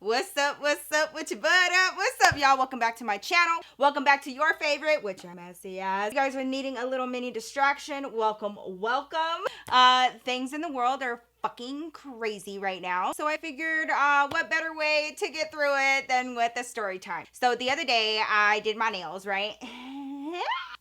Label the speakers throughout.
Speaker 1: What's up with your butt up? What's up, y'all? Welcome back to my channel. Welcome back to your favorite, which are messy ass. You guys are needing a little mini distraction. Welcome. Things in the world are fucking crazy right now, so I figured what better way to get through it than with a story time. So the other day I did my nails, right?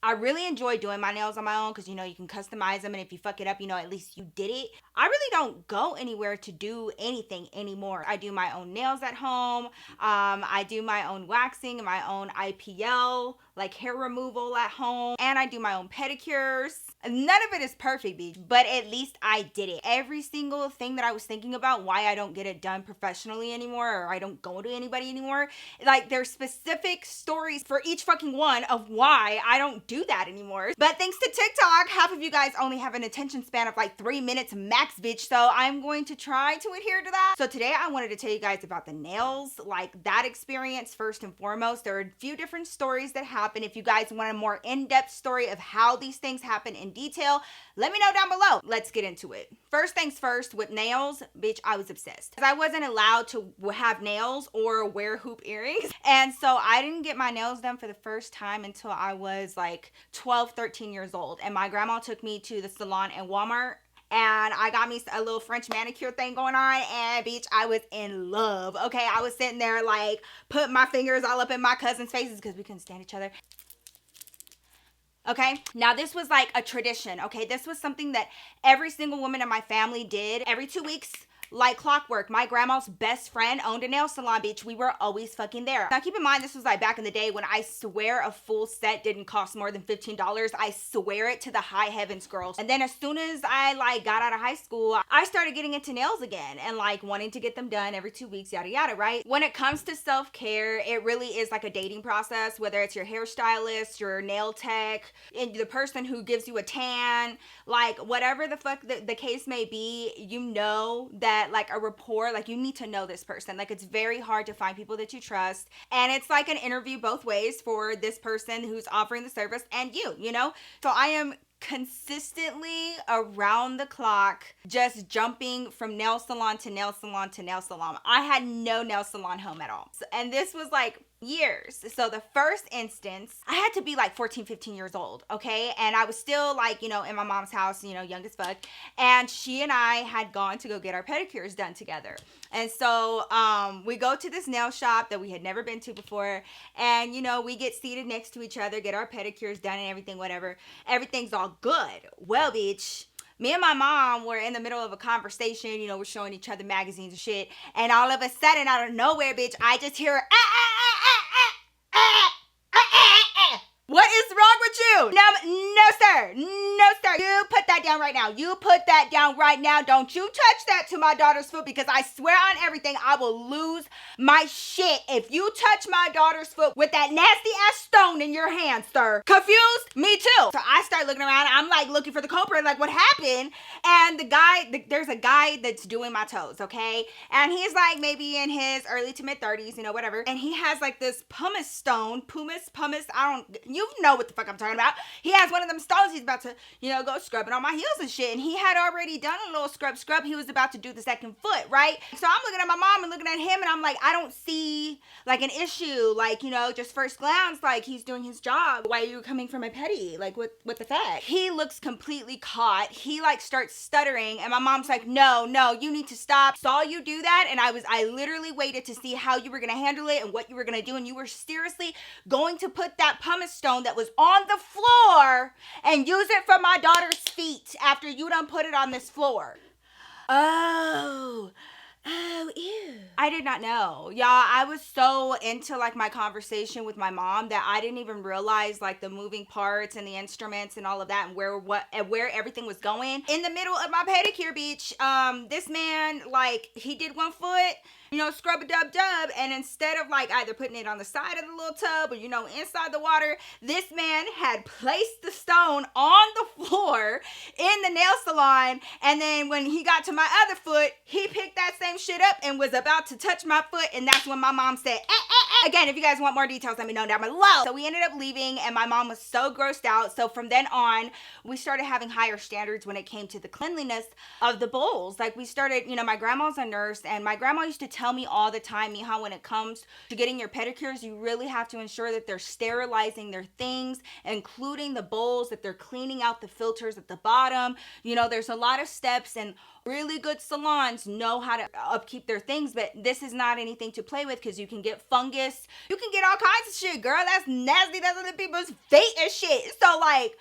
Speaker 1: I really enjoy doing my nails on my own because, you know, you can customize them, and if you fuck it up, you know, at least you did it. I really don't go anywhere to do anything anymore. I do my own nails at home. I do my own waxing and my own IPL, like hair removal at home, and I do my own pedicures. None of it is perfect, bitch, but at least I did it. Every single thing that I was thinking about why I don't get it done professionally anymore, or I don't go to anybody anymore, like there's specific stories for each fucking one of why I don't do that anymore. But thanks to TikTok, half of you guys only have an attention span of like 3 minutes max, bitch, so I'm going to try to adhere to that. So today I wanted to tell you guys about the nails, like that experience first and foremost. There are a few different stories that happen. If you guys want a more in-depth story of how these things happen in detail, let me know down below. Let's get into it. First things first, with nails, bitch, I was obsessed. I wasn't allowed to have nails or wear hoop earrings, and so I didn't get my nails done for the first time until I was like 12, 13 years old, and my grandma took me to the Salon in Walmart, and I got me a little French manicure thing going on, and bitch, I was in love. Okay, I was sitting there like putting my fingers all up in my cousin's faces because we couldn't stand each other. Okay, now this was like a tradition. Okay, this was something that every single woman in my family did every 2 weeks. Like clockwork. My grandma's best friend owned a nail salon, bitch. We were always fucking there. Now keep in mind, this was like back in the day when I swear a full set didn't cost more than $15. I swear it to the high heavens, girls. And then as soon as I like got out of high school, I started getting into nails again and like wanting to get them done every 2 weeks, yada yada, right? When it comes to self-care, it really is like a dating process, whether it's your hairstylist, your nail tech, and the person who gives you a tan, like whatever the fuck the case may be, you know that like a rapport, like you need to know this person. Like it's very hard to find people that you trust, and it's like an interview both ways for this person who's offering the service and you know. So I am consistently around the clock just jumping from nail salon to nail salon to nail salon. I had no nail salon home at all, and this was like years. So the first instance, I had to be like 14, 15 years old, okay? And I was still like, you know, in my mom's house, you know, young as fuck. And she and I had gone to go get our pedicures done together. And so we go to this nail shop that we had never been to before. And, you know, we get seated next to each other, get our pedicures done and everything, whatever. Everything's all good. Well, bitch, me and my mom were in the middle of a conversation, you know, we're showing each other magazines and shit. And all of a sudden, out of nowhere, bitch, I just hear, what is wrong with you? No, sir. No, sir. You put that down right now. You put that down right now. Don't you touch that to my daughter's foot, because I swear on everything, I will lose my shit if you touch my daughter's foot with that nasty ass stone in your hand, sir. Confused? Me too. So I start looking around. I'm like looking for the culprit, like what happened? And there's a guy that's doing my toes, okay? And he's like maybe in his early to mid 30s, you know, whatever. And he has like this pumice stone, pumice, you know what the fuck I'm talking about. He has one of them stones. He's about to, you know, go scrubbing on my heels and shit. And he had already done a little scrub. He was about to do the second foot, right? So I'm looking at my mom and looking at him, and I'm like, I don't see like an issue. Like, you know, just first glance, like he's doing his job. Why are you coming for my pedi? Like what the fuck? He looks completely caught. He like starts stuttering, and my mom's like, no, you need to stop. Saw you do that, and I literally waited to see how you were gonna handle it and what you were gonna do, and you were seriously going to put that pumice stone that was on the floor and use it for my daughter's feet after you done put it on this floor. Oh, ew. I did not know. Y'all, I was so into like my conversation with my mom that I didn't even realize like the moving parts and the instruments and all of that, and where everything was going. In the middle of my pedicure, bitch, this man, like, he did one foot, you know, scrub-a-dub-dub, and instead of like either putting it on the side of the little tub or, you know, inside the water, this man had placed the stone on the floor in the nail salon, and then when he got to my other foot, he picked that same shit up and was about to touch my foot, and that's when my mom said, Again, if you guys want more details, let me know down below. So we ended up leaving and my mom was so grossed out. So from then on, we started having higher standards when it came to the cleanliness of the bowls. Like we started, you know, my grandma's a nurse and my grandma used to tell me all the time, how when it comes to getting your pedicures, you really have to ensure that they're sterilizing their things, including the bowls, that they're cleaning out the filters at the bottom. You know, there's a lot of steps and really good salons know how to upkeep their things, but this is not anything to play with because you can get fungus. You can get all kinds of shit, girl. That's nasty. That's other people's feet and shit. So like,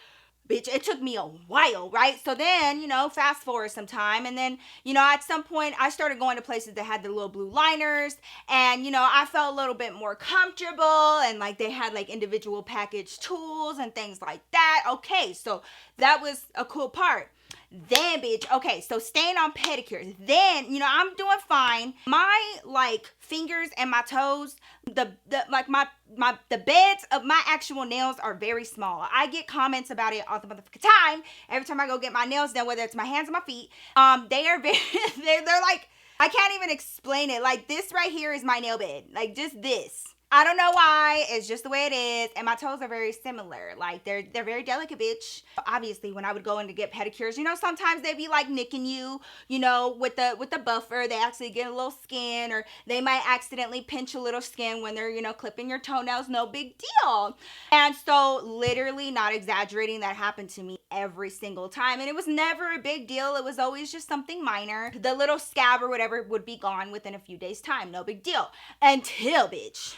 Speaker 1: bitch, it took me a while, right? So then, you know, fast forward some time. And then, you know, at some point I started going to places that had the little blue liners and, you know, I felt a little bit more comfortable and like they had like individual packaged tools and things like that. Okay, so that was a cool part. Then, bitch, okay, so staying on pedicures. Then, you know, I'm doing fine. My like fingers and my toes, the beds of my actual nails are very small. I get comments about it all the motherfucking time. Every time I go get my nails done, whether it's my hands or my feet, they are very, they're like, I can't even explain it. Like this right here is my nail bed. Like just this. I don't know why, it's just the way it is, and my toes are very similar. Like they're very delicate, bitch. Obviously, when I would go in to get pedicures, you know, sometimes they be like nicking you, you know, with the buffer. They actually get a little skin, or they might accidentally pinch a little skin when they're, you know, clipping your toenails. No big deal. And so, literally, not exaggerating, that happened to me every single time, and it was never a big deal. It was always just something minor. The little scab or whatever would be gone within a few days' time. No big deal. Until, bitch.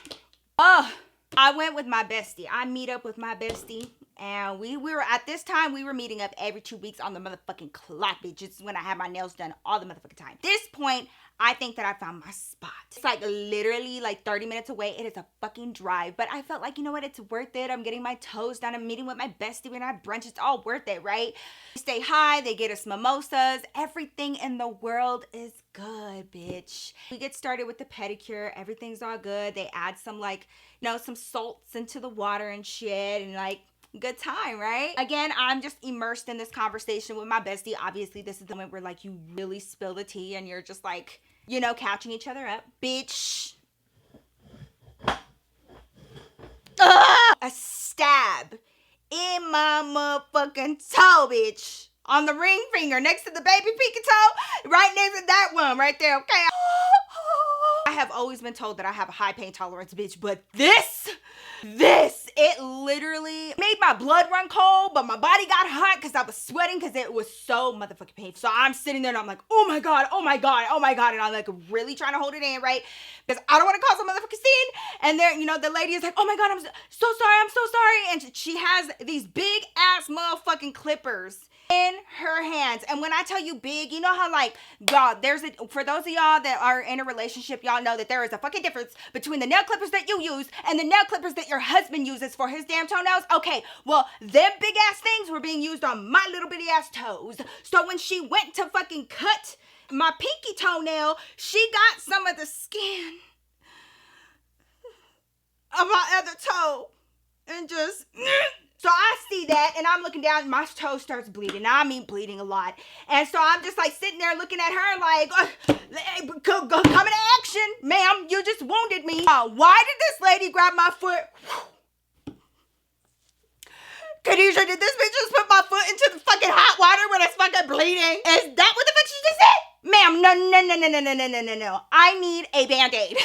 Speaker 1: Oh, I went with my bestie. I meet up with my bestie and we were at this time, we were meeting up every 2 weeks on the motherfucking clock, bitch. It's when I had my nails done all the motherfucking time. At this point, I think that I found my spot. It's like literally like 30 minutes away. It is a fucking drive, but I felt like, you know what? It's worth it. I'm getting my toes done. I'm meeting with my bestie. We're at brunch. It's all worth it, right? We stay high. They get us mimosas. Everything in the world is good, bitch. We get started with the pedicure. Everything's all good. They add some like, you know, some salts into the water and shit and like, good time, right? Again, I'm just immersed in this conversation with my bestie. Obviously, this is the moment where like you really spill the tea and you're just like, you know, catching each other up. Bitch. A stab in my motherfucking toe, bitch. On the ring finger next to the baby pinky toe. Right next to that one right there, okay? I have always been told that I have a high pain tolerance, bitch, but this, it literally made my blood run cold, but my body got hot because I was sweating because it was so motherfucking painful. So I'm sitting there and I'm like, oh my God, oh my God, oh my God. And I'm like really trying to hold it in, right? Because I don't want to cause a motherfucking scene. And there, you know, the lady is like, oh my God, I'm so sorry, I'm so sorry. And she has these big ass motherfucking clippers in her hands. And when I tell you big, you know how like, y'all, for those of y'all that are in a relationship, y'all know that there is a fucking difference between the nail clippers that you use and the nail clippers that your husband uses for his damn toenails. Okay, well, them big ass things were being used on my little bitty ass toes. So when she went to fucking cut my pinky toenail, she got some of the skin of my other toe and just... So I see that and I'm looking down and my toe starts bleeding. I mean bleeding a lot. And so I'm just like sitting there looking at her like, come into action. Ma'am, you just wounded me. Why did this lady grab my foot? Khadijah, did this bitch just put my foot into the fucking hot water when it's fucking bleeding? Is that what the fuck she just said? Ma'am, no. I need a Band-Aid.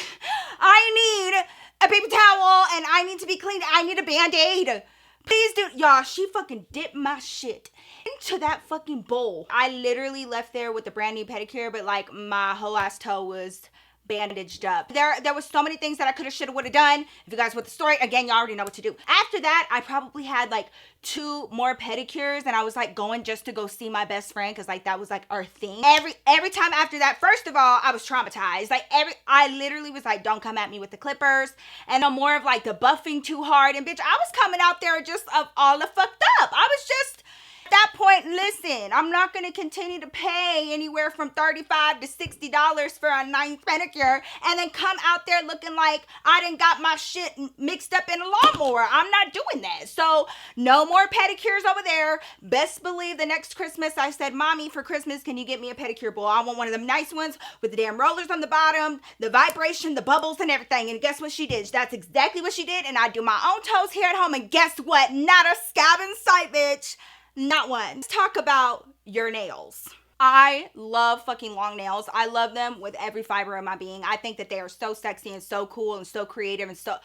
Speaker 1: I need a paper towel and I need to be cleaned. I need a Band-Aid. Please do, y'all, she fucking dipped my shit into that fucking bowl. I literally left there with a brand new pedicure, but like my whole ass toe was bandaged up. There was so many things that I could have, should have, would have done. If you guys want the story, again, y'all already know what to do. After that, I probably had like 2 more pedicures and I was like going just to go see my best friend because like that was like our thing. Every time after that, first of all, I was traumatized. Like I literally was like, don't come at me with the clippers. And no more of like the buffing too hard. And bitch, I was coming out there just of all the fucked up. I was just... At that point, listen, I'm not going to continue to pay anywhere from $35 to $60 for a nice pedicure and then come out there looking like I done got my shit mixed up in a lawnmower. I'm not doing that. So no more pedicures over there. Best believe the next Christmas I said, Mommy, for Christmas, can you get me a pedicure bowl? I want one of them nice ones with the damn rollers on the bottom, the vibration, the bubbles and everything. And guess what she did? That's exactly what she did. And I do my own toes here at home. And guess what? Not a scab in sight, bitch. Not one. Let's talk about your nails. I love fucking long nails. I love them with every fiber of my being. I think that they are so sexy and so cool and so creative and so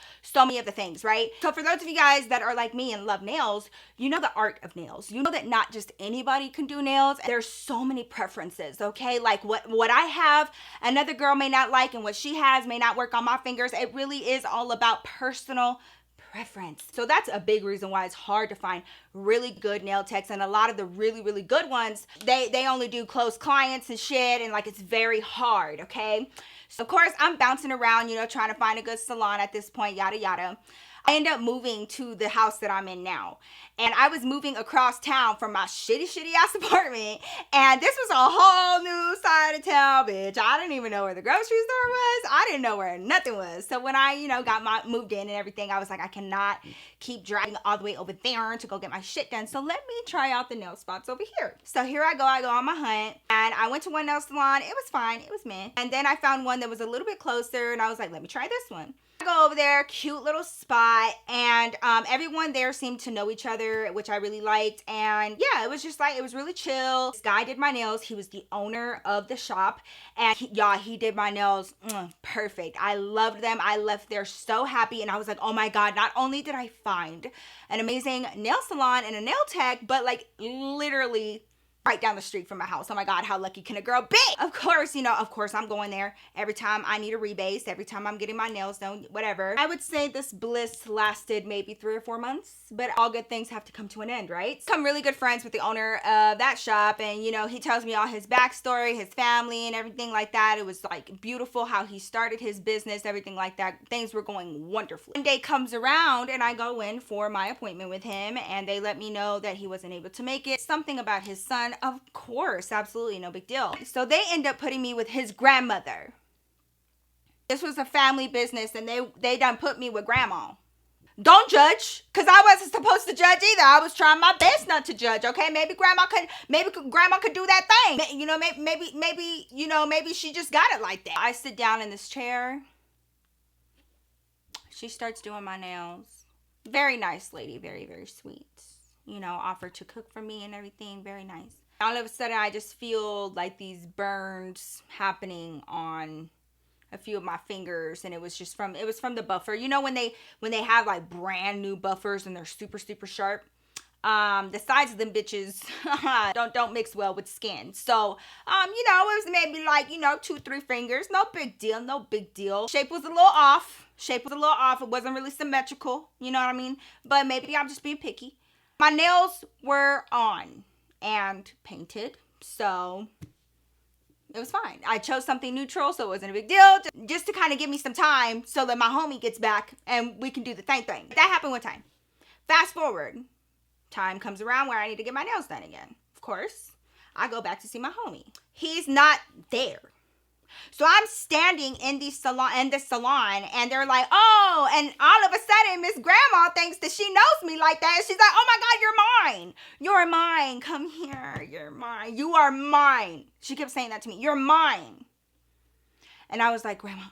Speaker 1: many of the things, right? So for those of you guys that are like me and love nails, you know the art of nails. You know that not just anybody can do nails. There's so many preferences, okay? Like what I have, another girl may not like, and what she has may not work on my fingers. It really is all about personal preference. So that's a big reason why it's hard to find really good nail techs, and a lot of the really, really good ones, they only do close clients and shit, and like it's very hard, okay? So of course I'm bouncing around, you know, trying to find a good salon at this point, yada yada. I end up moving to the house that I'm in now. And I was moving across town from my shitty ass apartment. And this was a whole new side of town, bitch. I didn't even know where the grocery store was. I didn't know where nothing was. So when I, you know, got moved in and everything, I was like, I cannot keep driving all the way over there to go get my shit done. So let me try out the nail spots over here. So here I go on my hunt. And I went to one nail salon. It was fine. It was meh. And then I found one that was a little bit closer. And I was like, let me try this one. I go over there, cute little spot, and everyone there seemed to know each other, which I really liked. And yeah, it was just like, it was really chill. This guy did my nails. He was the owner of the shop, and he did my nails perfect. I loved them. I left there so happy, and I was like, oh my God, not only did I find an amazing nail salon and a nail tech, but like literally right down the street from my house. Oh my God, how lucky can a girl be? Of course, you know, I'm going there every time I need a rebase, every time I'm getting my nails done, whatever. I would say this bliss lasted maybe 3 or 4 months, but all good things have to come to an end, right? So I'm really good friends with the owner of that shop, and you know, he tells me all his backstory, his family and everything like that. It was like beautiful how he started his business, everything like that. Things were going wonderfully. One day comes around and I go in for my appointment with him, and they let me know that he wasn't able to make it. Something about his son. Of course, absolutely, no big deal. So they end up putting me with his grandmother. This was a family business, and they done put me with grandma. Don't judge, because I wasn't supposed to judge either. I was trying my best not to judge, okay? Maybe grandma could do that thing. You know, maybe she just got it like that. I sit down in this chair. She starts doing my nails. Very nice lady, very, very sweet. You know, offered to cook for me and everything, very nice. All of a sudden, I just feel like these burns happening on a few of my fingers, and it was from the buffer. You know, when they have like brand new buffers and they're super sharp. The sides of them bitches don't mix well with skin. So, you know, it was maybe like, you know, 2-3 fingers. No big deal. Shape was a little off. It wasn't really symmetrical. You know what I mean? But maybe I'm just being picky. My nails were on and painted, so it was fine. I chose something neutral, so it wasn't a big deal. Just to kind of give me some time so that my homie gets back and we can do the thing. That happened one time. Fast forward. Time comes around where I need to get my nails done again. Of course, I go back to see my homie. He's not there. So I'm standing in the salon, and they're like, oh, and all of a sudden, Miss Grandma thinks that she knows me like that. And she's like, oh my God, you're mine. You're mine. Come here. You're mine. You are mine. She kept saying that to me. You're mine. And I was like, Grandma,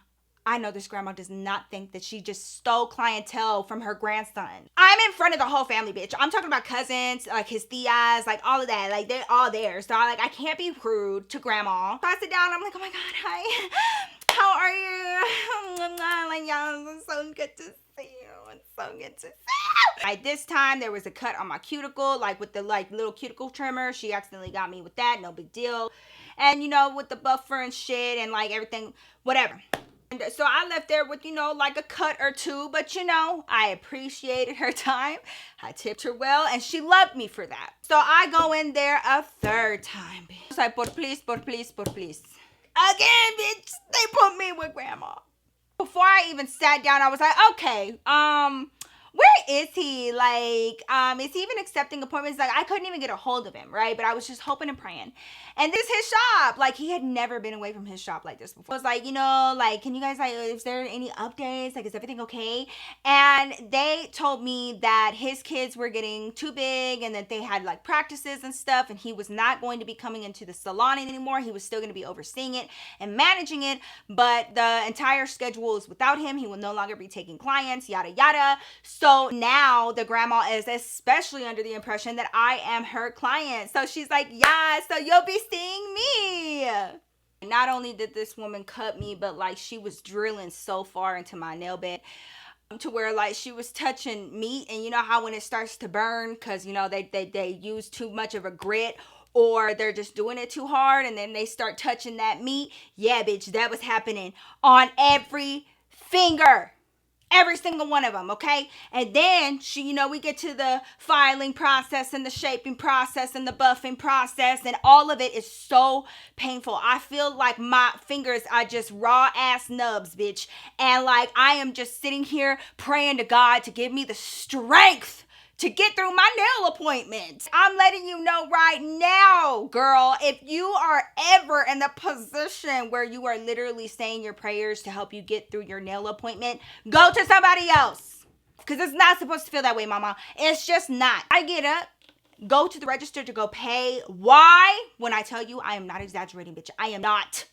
Speaker 1: I know this grandma does not think that she just stole clientele from her grandson. I'm in front of the whole family, bitch. I'm talking about cousins, like his tias, like all of that. Like, they're all there. So I can't be rude to grandma. So I sit down, I'm like, oh my God, hi. How are you? Like, y'all, it's so good to see you. It's so good to see you. By this time, there was a cut on my cuticle, like with the like little cuticle trimmer. She accidentally got me with that. No big deal. And, you know, with the buffer and shit and like everything, whatever. And so I left there with, you know, like a cut or two, but you know, I appreciated her time. I tipped her well, and she loved me for that. So I go in there a third time, bitch. It's like, por please. Again, bitch, they put me with grandma. Before I even sat down, I was like, okay, is he? Like, is he even accepting appointments? Like, I couldn't even get a hold of him, right? But I was just hoping and praying. And this is his shop. Like, he had never been away from his shop like this before. I was like, you know, like, can you guys, like, is there any updates? Like, is everything okay? And they told me that his kids were getting too big and that they had, like, practices and stuff. And he was not going to be coming into the salon anymore. He was still going to be overseeing it and managing it. But the entire schedule is without him. He will no longer be taking clients, yada, yada. So now the grandma is especially under the impression that I am her client. So she's like, yeah, so you'll be seeing me. Not only did this woman cut me, but like she was drilling so far into my nail bed to where like she was touching meat. And you know how when it starts to burn because, you know, they use too much of a grit or they're just doing it too hard and then they start touching that meat. Yeah, bitch, that was happening on every finger. Every single one of them, okay? And then, you know, we get to the filing process and the shaping process and the buffing process, and all of it is so painful. I feel like my fingers are just raw ass nubs, bitch. And like, I am just sitting here praying to God to give me the strength to get through my nail appointment. I'm letting you know right now, girl, if you are ever in the position where you are literally saying your prayers to help you get through your nail appointment, go to somebody else. Because it's not supposed to feel that way, mama. It's just not. I get up, go to the register to go pay. Why? When I tell you, I am not exaggerating, bitch. I am not.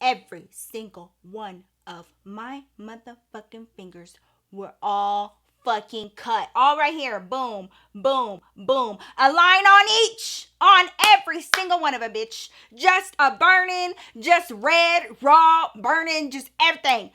Speaker 1: Every single one of my motherfucking fingers were all fucking cut. All right here. Boom, boom, boom. A line on each. On every single one of them, bitch. Just a burning, just red, raw, burning, just everything.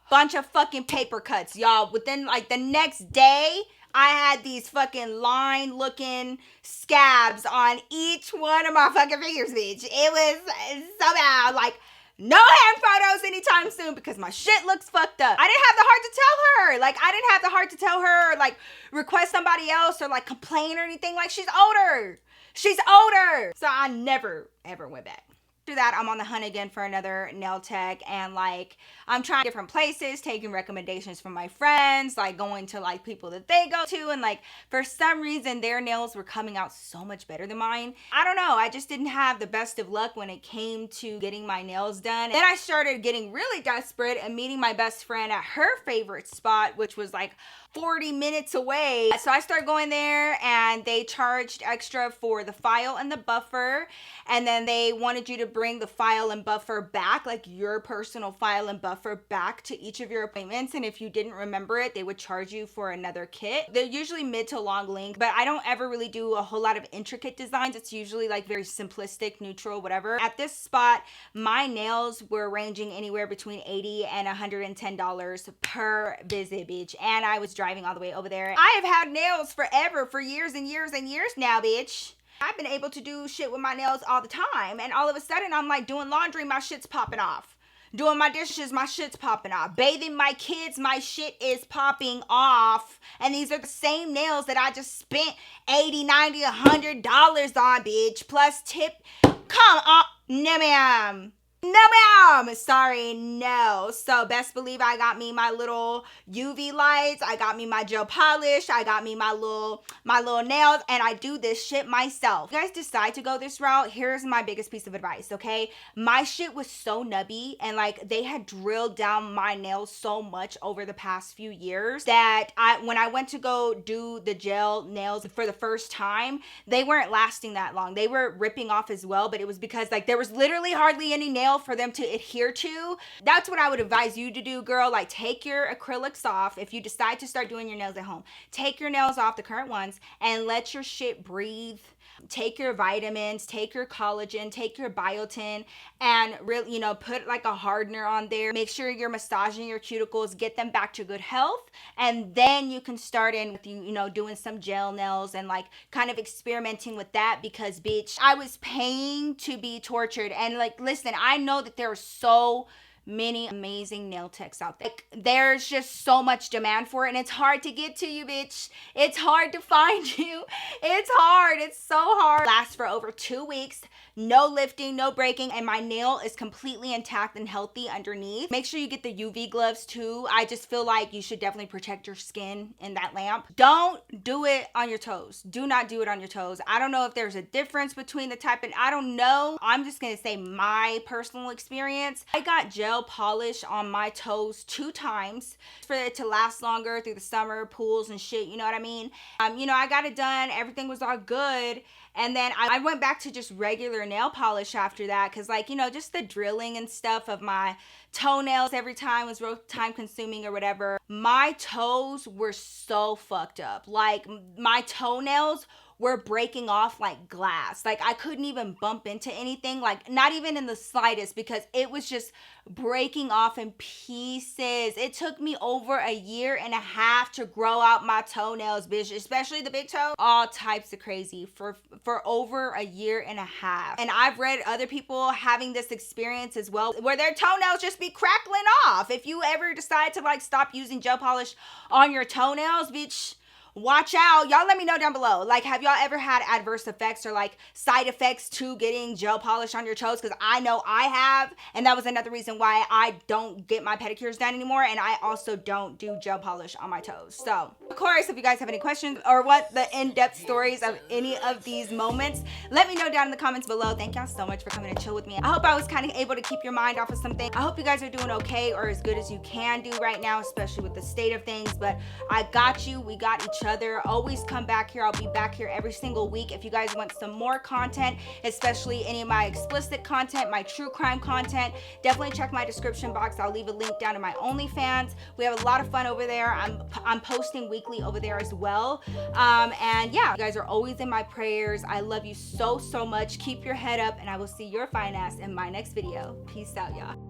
Speaker 1: Bunch of fucking paper cuts, y'all. Within like the next day, I had these fucking line looking scabs on each one of my fucking fingers, bitch. It was so bad. Like, no hand photos anytime soon because my shit looks fucked up. I didn't have the heart to tell her. Like, I didn't have the heart to tell her, like, request somebody else or, like, complain or anything. Like, she's older. She's older. So I never, ever went back. After that, I'm on the hunt again for another nail tech, and like I'm trying different places, taking recommendations from my friends, like going to like people that they go to, and like for some reason their nails were coming out so much better than mine. I don't know, I just didn't have the best of luck when it came to getting my nails done. Then I started getting really desperate and meeting my best friend at her favorite spot, which was like 40 minutes away. So I started going there and they charged extra for the file and the buffer. And then they wanted you to bring the file and buffer back, like your personal file and buffer back to each of your appointments. And if you didn't remember it, they would charge you for another kit. They're usually mid to long length, but I don't ever really do a whole lot of intricate designs. It's usually like very simplistic, neutral, whatever. At this spot, my nails were ranging anywhere between $80 and $110 per visit, bitch. And I was driving all the way over there. I have had nails forever, for years and years and years now, bitch. I've been able to do shit with my nails all the time. And all of a sudden, I'm like doing laundry, my shit's popping off. Doing my dishes, my shit's popping off. Bathing my kids, my shit is popping off. And these are the same nails that I just spent $80, $90, $100 on, bitch. Plus tip. Come on. No, ma'am. No, ma'am. Sorry, no. So best believe I got me my little UV lights. I got me my gel polish. I got me my little nails, and I do this shit myself. If you guys decide to go this route, here's my biggest piece of advice, okay? My shit was so nubby, and like they had drilled down my nails so much over the past few years that when I went to go do the gel nails for the first time, they weren't lasting that long. They were ripping off as well, but it was because like there was literally hardly any nail for them to adhere to. That's what I would advise you to do, girl. Like take your acrylics off. If you decide to start doing your nails at home, take your nails off, the current ones, and let your shit breathe. Take your vitamins, take your collagen, take your biotin, and really, put like a hardener on there. Make sure you're massaging your cuticles, get them back to good health, and then you can start in with doing some gel nails and like kind of experimenting with that, because bitch, I was paying to be tortured. And like, listen, I know that there are so many amazing nail techs out there. Like, there's just so much demand for it, and it's hard to get to you, bitch. It's hard to find you. It's hard. It's so hard. Lasts for over 2 weeks. no lifting, no breaking, and my nail is completely intact and healthy underneath. Make sure you get the UV gloves too. I just feel like you should definitely protect your skin in that lamp. Don't do it on your toes. Do not do it on your toes. I don't know if there's a difference between the type, and I don't know. I'm just gonna say my personal experience. I got gel polish on my toes 2 times for it to last longer through the summer, pools and shit, you know what I mean? You know, I got it done, everything was all good. And then I went back to just regular nail polish after that, because like, you know, just the drilling and stuff of my toenails every time was real time consuming or whatever. My toes were so fucked up. Like my toenails were breaking off like glass. Like I couldn't even bump into anything, like not even in the slightest, because it was just breaking off in pieces. It took me over 1.5 years to grow out my toenails, bitch, especially the big toe. All types of crazy for over 1.5 years. And I've read other people having this experience as well, where their toenails just be crackling off. If you ever decide to like stop using gel polish on your toenails, bitch, watch out. Y'all let me know down below. Like, have y'all ever had adverse effects or like side effects to getting gel polish on your toes? Because I know I have, and that was another reason why I don't get my pedicures done anymore, and I also don't do gel polish on my toes. So of course, if you guys have any questions or want the in-depth stories of any of these moments, let me know down in the comments below. Thank y'all so much for coming to chill with me. I hope I was kind of able to keep your mind off of something. I hope you guys are doing okay, or as good as you can do right now, especially with the state of things. But I got you. We got each other. Always come back here. I'll be back here every single week. If you guys want some more content, especially any of my explicit content, my true crime content, definitely check my description box. I'll leave a link down to my OnlyFans. We have a lot of fun over there. I'm posting weekly over there as well. And yeah, you guys are always in my prayers. I love you so much. Keep your head up, and I will see your fine ass in my next video. Peace out, y'all.